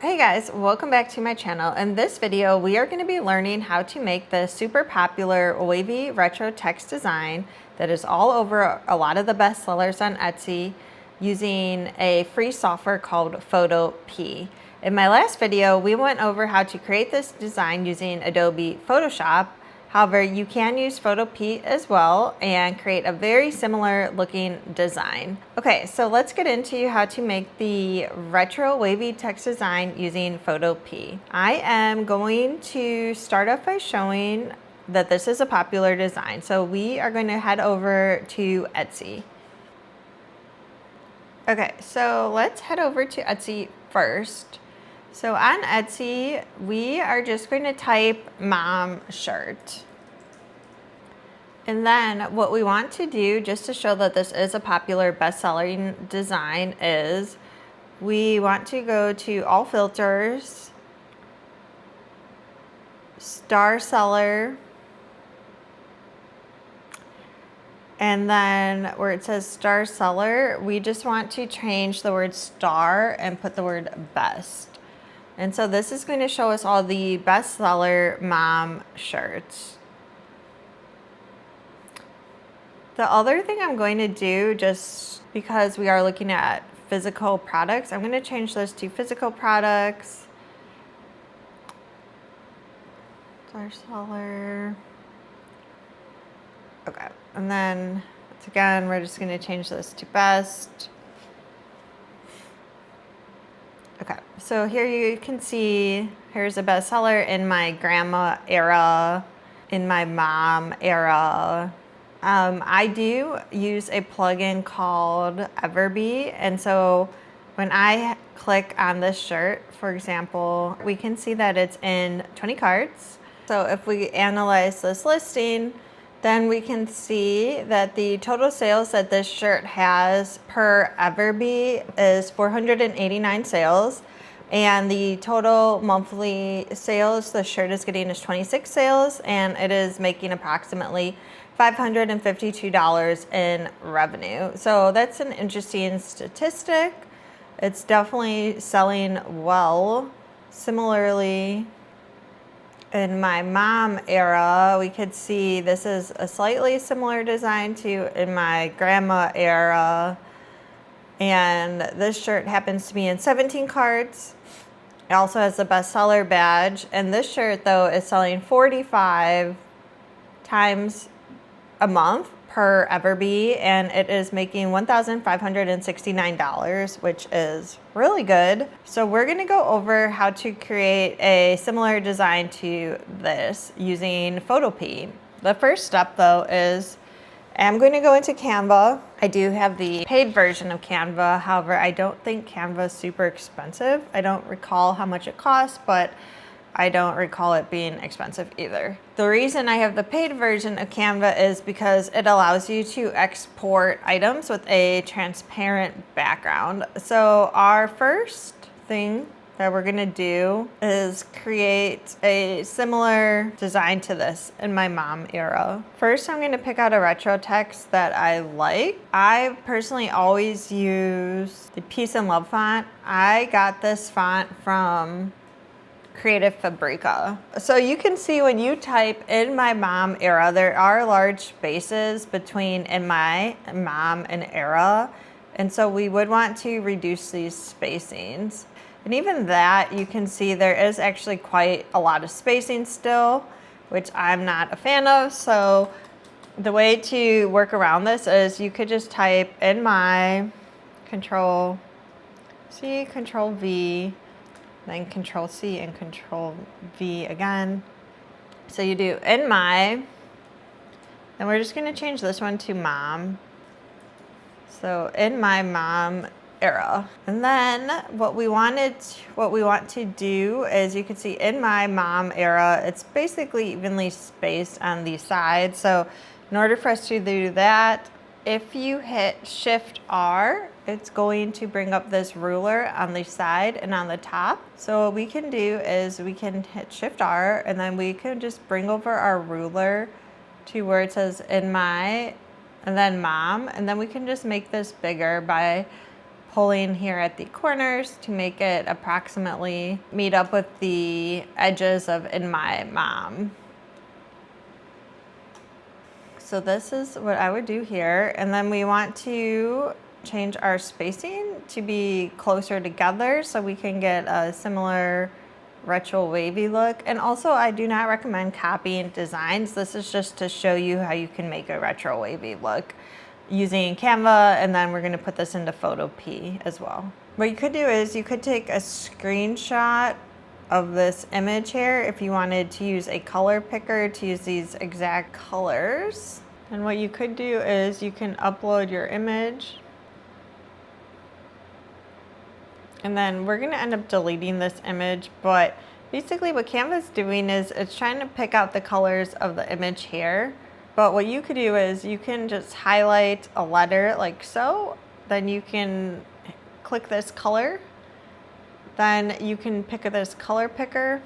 Hey guys, welcome back to my channel. In this video, we are going to be learning how to make the super popular wavy retro text design that is all over a lot of the best sellers on Etsy using a free software called Photopea. In my last video, we went over how to create this design using Adobe Photoshop. However, you can use Photopea as well and create a very similar looking design. Okay, so let's get into how to make the retro wavy text design using Photopea. I am going to start off by showing that this is a popular design. So we are going to head over to Etsy. Okay, so let's head over to Etsy first. So on Etsy, we are just going to type mom shirt. And then what we want to do, just to show that this is a popular best-selling design, is we want to go to all filters, star seller, and then where it says star seller, we just want to change the word star and put the word best. And so this is going to show us all the bestseller mom shirts. The other thing I'm going to do, just because we are looking at physical products, I'm going to change this to physical products. Star seller. Okay, and then once again, we're just going to change this to best. Okay, so here you can see, here's a bestseller in my grandma era, in my mom era. I do use a plugin called Everbee, and so when I click on this shirt, for example, we can see that it's in 20 carts. So if we analyze this listing, then we can see that the total sales that this shirt has per Everbee is 489 sales. And the total monthly sales the shirt is getting is 26 sales, and it is making approximately $552 in revenue. So that's an interesting statistic. It's definitely selling well. Similarly, in my mom era, we could see this is a slightly similar design to in my grandma era. And this shirt happens to be in 17 carts. It also has the bestseller badge. And this shirt, though, is selling 45 times a month per Everbee. And it is making $1,569, which is really good. So we're going to go over how to create a similar design to this using Photopea. The first step, though, is I'm going to go into Canva. I do have the paid version of Canva. However, I don't think Canva is super expensive. I don't recall how much it costs, but I don't recall it being expensive either. The reason I have the paid version of Canva is because it allows you to export items with a transparent background. So our first thing that we're gonna do is create a similar design to this in my mom era. First, I'm gonna pick out a retro text that I like. I personally always use the Peace and Love font. I got this font from Creative Fabrica. So you can see when you type in my mom era, there are large spaces between in my mom and era. And so we would want to reduce these spacings. And even that, you can see there is actually quite a lot of spacing still, which I'm not a fan of. So the way to work around this is you could just type in my Control C, Control V, then Control C and Control V again. So you do in my, and we're just gonna change this one to mom. So in my mom era. And then what we want to do is, you can see in my mom era, it's basically evenly spaced on the sides. So in order for us to do that, if you hit Shift R, it's going to bring up this ruler on the side and on the top. So what we can do is we can hit Shift R, and then we can just bring over our ruler to where it says in my, and then mom, and then we can just make this bigger by pulling here at the corners to make it approximately meet up with the edges of In My Mom. So this is what I would do here. And then we want to change our spacing to be closer together so we can get a similar retro wavy look. And also I do not recommend copying designs. This is just to show you how you can make a retro wavy look using Canva, and then we're gonna put this into Photopea as well. What you could do is you could take a screenshot of this image here if you wanted to use a color picker to use these exact colors. And what you could do is you can upload your image. And then we're gonna end up deleting this image, but basically what Canva is doing is it's trying to pick out the colors of the image here. But what you could do is you can just highlight a letter like so, then you can click this color, then you can pick this color picker,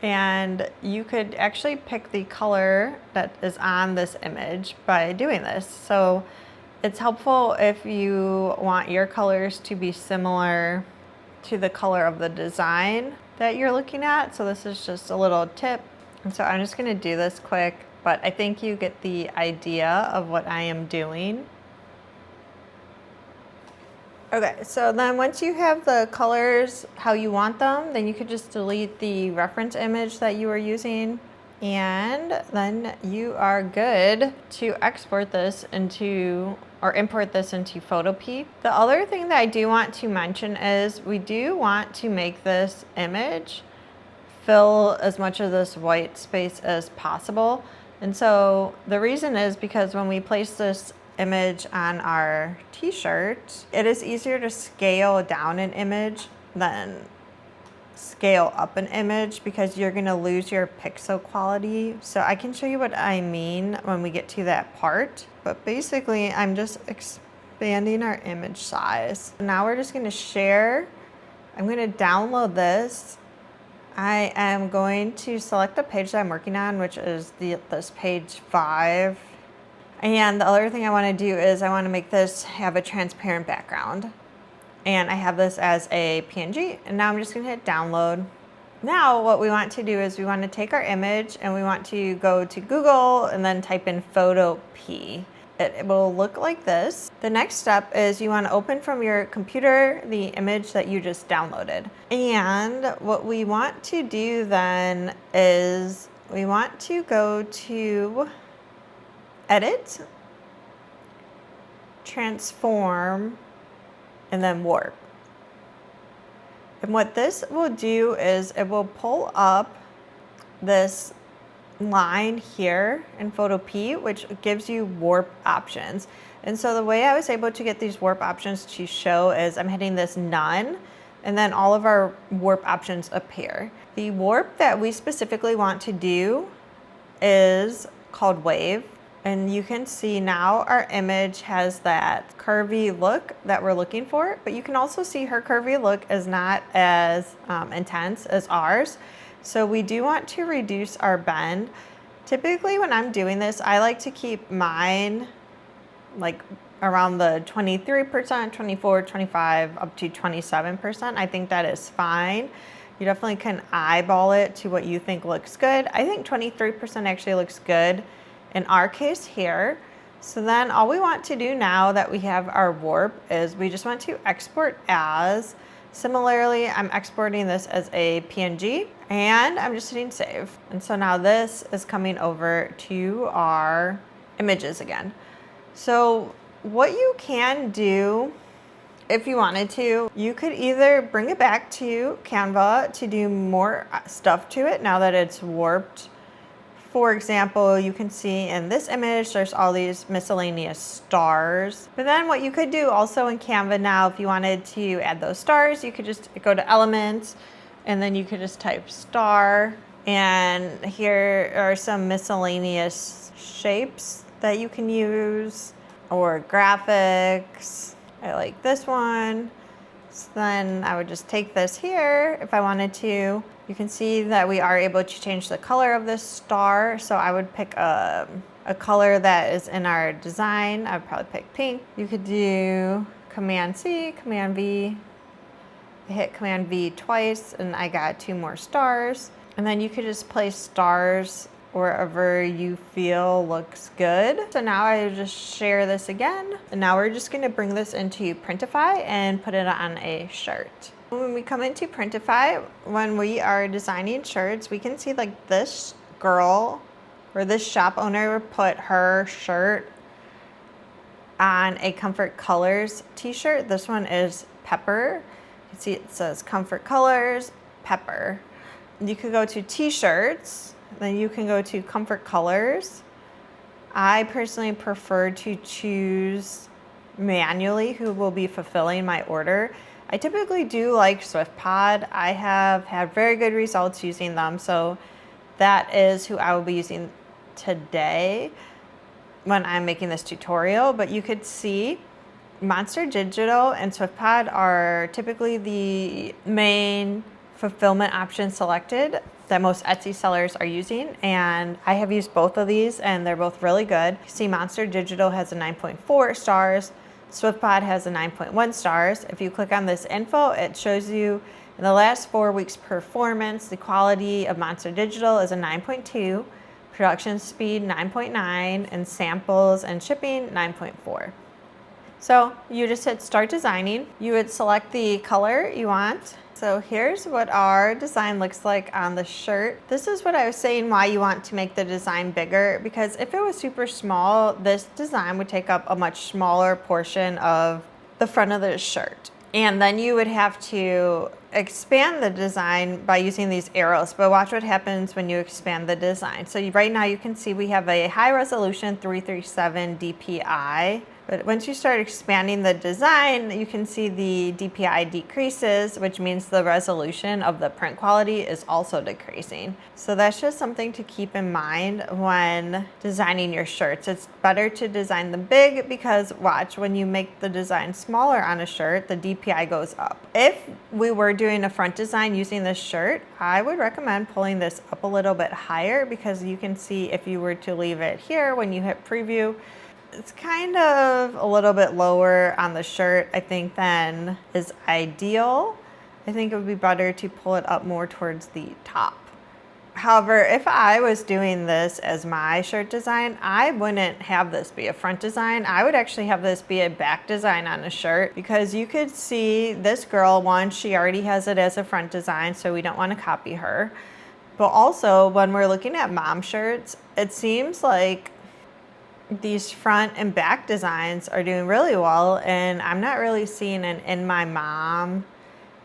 and you could actually pick the color that is on this image by doing this. So it's helpful if you want your colors to be similar to the color of the design that you're looking at. So this is just a little tip. And so I'm just gonna do this quick, but I think you get the idea of what I am doing. Okay, so then once you have the colors how you want them, then you could just delete the reference image that you were using, and then you are good to export this into or import this into Photopea. The other thing that I do want to mention is we do want to make this image fill as much of this white space as possible. And so the reason is because when we place this image on our t-shirt, it is easier to scale down an image than scale up an image because you're gonna lose your pixel quality. So I can show you what I mean when we get to that part. But basically, I'm just expanding our image size. Now we're just gonna share. I'm gonna download this. I am going to select the page that I'm working on, which is this page 5. And the other thing I want to do is I want to make this have a transparent background. And I have this as a PNG, and now I'm just going to hit download. Now what we want to do is we want to take our image and we want to go to Google and then type in Photopea. It will look like this. The next step is you want to open from your computer the image that you just downloaded. And what we want to do then is we want to go to Edit, Transform, and then Warp. And what this will do is it will pull up this line here in Photopea, which gives you warp options. And so the way I was able to get these warp options to show is I'm hitting this none, and then all of our warp options appear. The warp that we specifically want to do is called wave. And you can see now our image has that curvy look that we're looking for, but you can also see her curvy look is not as intense as ours. So we do want to reduce our bend. Typically when I'm doing this, I like to keep mine like around the 23%, 24, 25, up to 27%. I think that is fine. You definitely can eyeball it to what you think looks good. I think 23% actually looks good in our case here. So then all we want to do now that we have our warp is we just want to export as. Similarly, I'm exporting this as a PNG and I'm just hitting save. And so now this is coming over to our images again. So what you can do if you wanted to, you could either bring it back to Canva to do more stuff to it now that it's warped. For example, you can see in this image, there's all these miscellaneous stars. But then what you could do also in Canva now, if you wanted to add those stars, you could just go to Elements, and then you could just type star. And here are some miscellaneous shapes that you can use, or graphics. I like this one. So then I would just take this here if I wanted to. You can see that we are able to change the color of this star. So I would pick a color that is in our design. I would probably pick pink. You could do Command C, Command V. I hit Command V twice and I got 2 more stars. And then you could just place stars wherever you feel looks good. So now I just share this again. And now we're just gonna bring this into Printify and put it on a shirt. When we come into Printify, when we are designing shirts, we can see like this girl or this shop owner put her shirt on a Comfort Colors t-shirt. This one is Pepper. You can see it says Comfort Colors, Pepper. You could go to t-shirts, then you can go to Comfort Colors. I personally prefer to choose manually who will be fulfilling my order. I typically do like SwiftPod. I have had very good results using them, so that is who I will be using today when I'm making this tutorial. But you could see Monster Digital and SwiftPod are typically the main fulfillment options selected that most Etsy sellers are using, and I have used both of these and they're both really good. You see Monster Digital has a 9.4 stars, SwiftPod has a 9.1 stars. If you click on this info, it shows you in the last 4 weeks performance, the quality of Monster Digital is a 9.2, production speed 9.9, and samples and shipping 9.4. So you just hit start designing. You would select the color you want. So here's what our design looks like on the shirt. This is what I was saying why you want to make the design bigger, because if it was super small, this design would take up a much smaller portion of the front of the shirt. And then you would have to expand the design by using these arrows, but watch what happens when you expand the design. So right now you can see we have a high resolution 337 DPI. But once you start expanding the design, you can see the DPI decreases, which means the resolution of the print quality is also decreasing. So that's just something to keep in mind when designing your shirts. It's better to design them big because watch, when you make the design smaller on a shirt, the DPI goes up. If we were doing a front design using this shirt, I would recommend pulling this up a little bit higher, because you can see if you were to leave it here when you hit preview, it's kind of a little bit lower on the shirt, I think, than is ideal. I think it would be better to pull it up more towards the top. However, if I was doing this as my shirt design, I wouldn't have this be a front design. I would actually have this be a back design on a shirt, because you could see this girl, one, she already has it as a front design, so we don't want to copy her. But also, when we're looking at mom shirts, it seems like these front and back designs are doing really well, and I'm not really seeing an In My Mom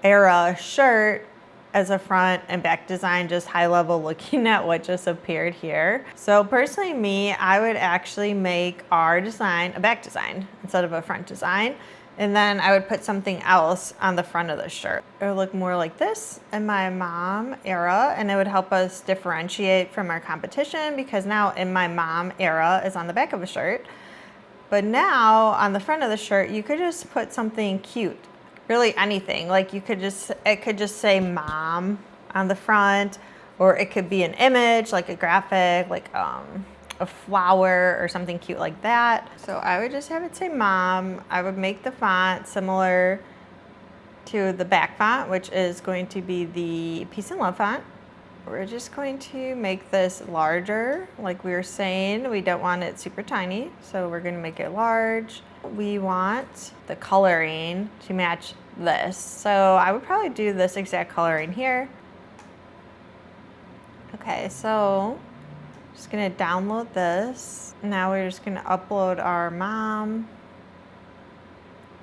era shirt as a front and back design, just high level looking at what just appeared here. So personally me, I would actually make our design a back design instead of a front design. And then I would put something else on the front of the shirt. It would look more like this In My Mom era, and it would help us differentiate from our competition, because now In My Mom era is on the back of a shirt. But now on the front of the shirt, you could just put something cute, really anything. Like it could just say mom on the front, or it could be an image, like a graphic, like a flower or something cute like that. So I would just have it say mom. I would make the font similar to the back font, which is going to be the Peace and Love font. We're just going to make this larger. Like we were saying, we don't want it super tiny, so we're going to make it large. We want the coloring to match this. So I would probably do this exact coloring here. Okay, so just gonna download this. Now we're just gonna upload our mom.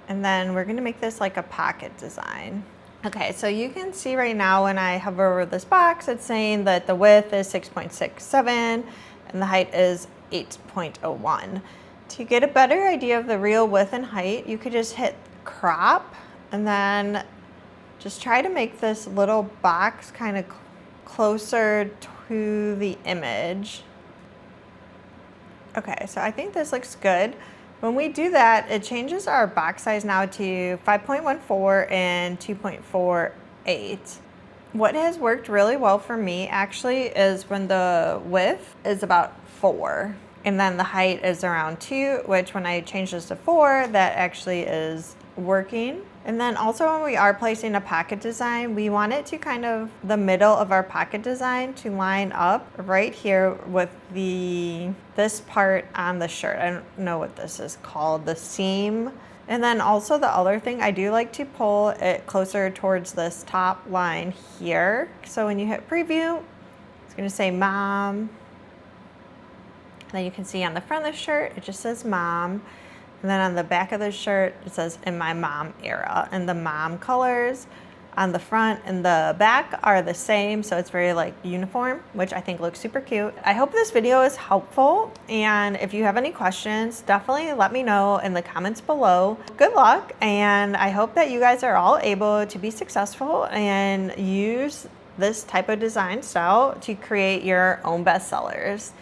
And then we're gonna make this like a pocket design. Okay, so you can see right now when I hover over this box, it's saying that the width is 6.67 and the height is 8.01. To get a better idea of the real width and height, you could just hit crop and then just try to make this little box kind of closer to the image. Okay, so I think this looks good. When we do that, it changes our box size now to 5.14 and 2.48. What has worked really well for me actually is when the width is about 4 and then the height is around 2, which when I change this to 4, that actually is working. And then also when we are placing a pocket design, we want it to kind of the middle of our pocket design to line up right here with this part on the shirt. I don't know what this is called, the seam. And then also the other thing, I do like to pull it closer towards this top line here. So when you hit preview, it's gonna say mom. And then you can see on the front of the shirt, it just says mom. And then on the back of the shirt, it says in my mom era. And the mom colors on the front and the back are the same. So it's very like uniform, which I think looks super cute. I hope this video is helpful. And if you have any questions, definitely let me know in the comments below. Good luck. And I hope that you guys are all able to be successful and use this type of design style to create your own bestsellers.